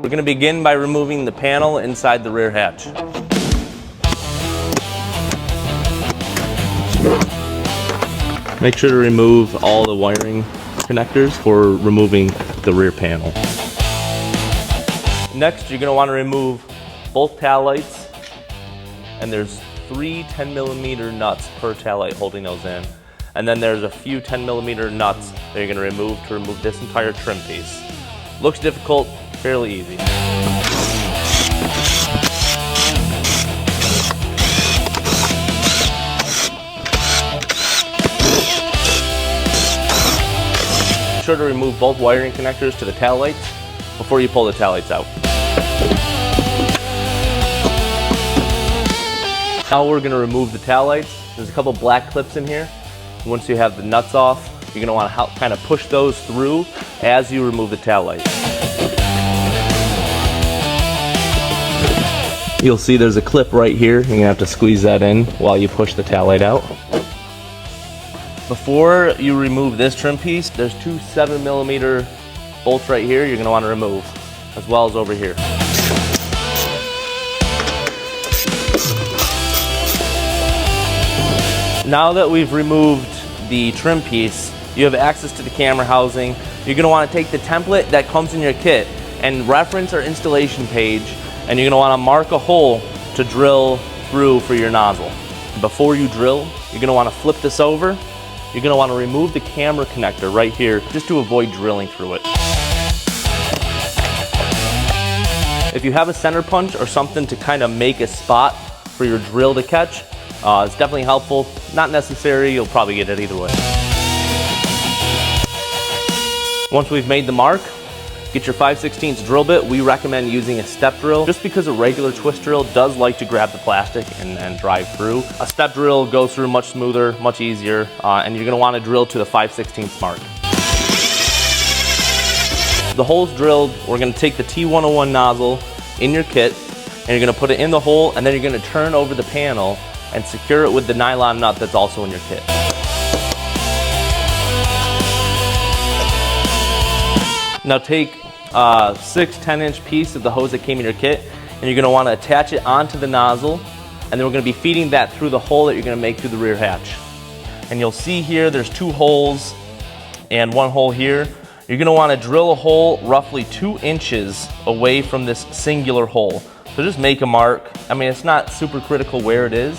We're going to begin by removing the panel inside the rear hatch. Make sure to remove all the wiring connectors for removing the rear panel. Next, you're going to want to remove both tail lights, and there's 3 10mm nuts per tail light holding those in. And then there's a few 10mm nuts that you're going to remove this entire trim piece. Looks difficult, fairly easy. Be sure to remove both wiring connectors to the tail lights before you pull the tail lights out. Now we're going to remove the tail lights. There's a couple black clips in here. Once you have the nuts off, you're going to want to kind of push those through as you remove the tail lights. You'll see there's a clip right here. You're going to have to squeeze that in while you push the tail light out. Before you remove this trim piece, there's 2 7mm bolts right here you're going to want to remove, as well as over here. Now that we've removed the trim piece, you have access to the camera housing. You're going to want to take the template that comes in your kit and reference our installation page, and you're going to want to mark a hole to drill through for your nozzle. Before you drill, you're going to want to flip this over. You're going to want to remove the camera connector right here just to avoid drilling through it. If you have a center punch or something to kind of make a spot for your drill to catch, it's definitely helpful. Not necessary, you'll probably get it either way. Once we've made the mark, get your 5/16 drill bit. We recommend using a step drill just because a regular twist drill does like to grab the plastic and drive through. A step drill goes through much smoother, much easier, and you're going to want to drill to the 5/16 mark. The hole's drilled. We're going to take the T101 nozzle in your kit, and you're going to put it in the hole, and then you're going to turn over the panel and secure it with the nylon nut that's also in your kit. Now take a 6 10-inch piece of the hose that came in your kit, and you're going to want to attach it onto the nozzle, and then we're going to be feeding that through the hole that you're going to make through the rear hatch. And you'll see here there's 2 holes and 1 hole here. You're going to want to drill a hole roughly 2 inches away from this singular hole. So just make a mark. I mean, it's not super critical where it is,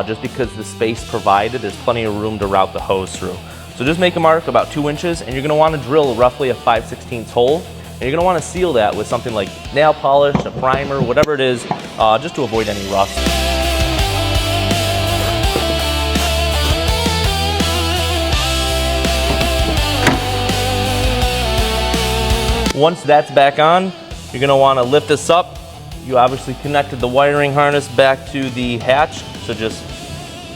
just because the space provided, there's plenty of room to route the hose through. So just make a mark about 2 inches, and you're going to want to drill roughly a 5/16 hole. And you're going to want to seal that with something like nail polish, a primer, whatever it is, just to avoid any rust. Once that's back on, you're going to want to lift this up. You obviously connected the wiring harness back to the hatch, so just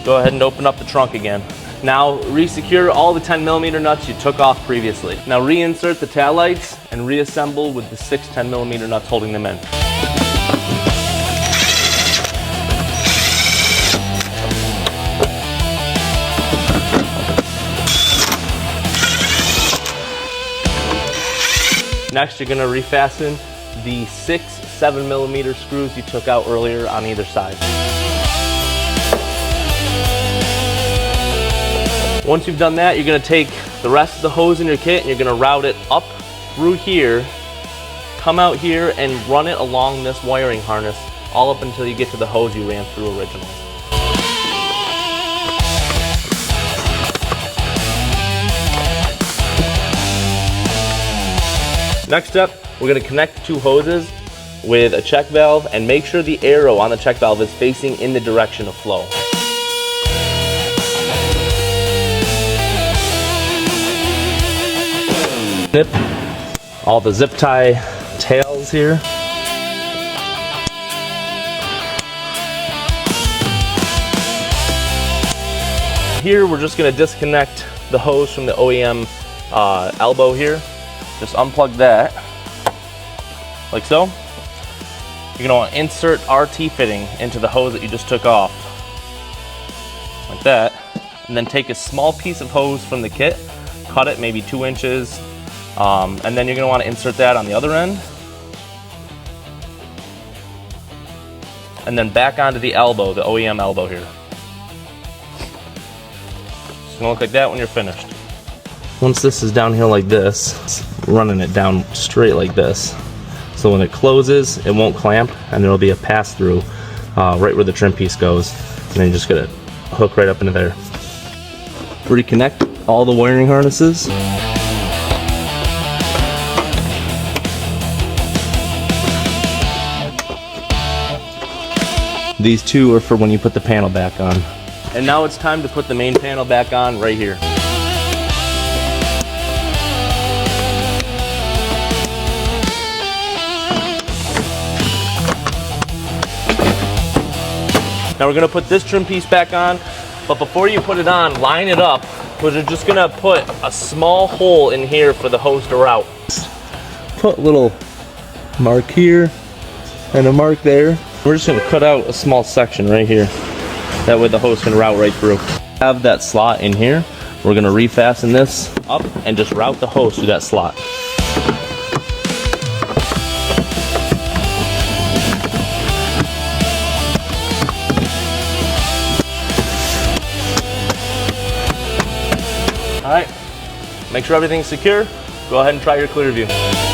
go ahead and open up the trunk again. Now re-secure all the 10mm nuts you took off previously. Now reinsert the tail lights and reassemble with the 6 10mm nuts holding them in. Next, you're going to refasten the 6 7mm screws you took out earlier on either side. Once you've done that, you're going to take the rest of the hose in your kit and you're going to route it up through here, come out here and run it along this wiring harness all up until you get to the hose you ran through originally. Next up, we're going to connect the 2 hoses with a check valve and make sure the arrow on the check valve is facing in the direction of flow. Snip all the zip tie tails here. Here we're just going to disconnect the hose from the OEM elbow here. Just unplug that, like so. You're going to want to insert our T-fitting into the hose that you just took off, like that. And then take a small piece of hose from the kit, cut it maybe 2 inches, and then you're going to want to insert that on the other end, and then back onto the elbow, the OEM elbow here. It's gonna look like that when you're finished. Once this is downhill like this, running it down straight like this. So when it closes, it won't clamp, and there'll be a pass-through right where the trim piece goes. And then you just gonna hook right up into there. Reconnect all the wiring harnesses. These two are for when you put the panel back on. And now it's time to put the main panel back on right here. Now we're gonna put this trim piece back on, but before you put it on, line it up. We're just gonna put a small hole in here for the hose to route. Put a little mark here and a mark there. We're just gonna cut out a small section right here. That way the hose can route right through. Have that slot in here. We're gonna refasten this up and just route the hose through that slot. All right, make sure everything's secure. Go ahead and try your ClearVU.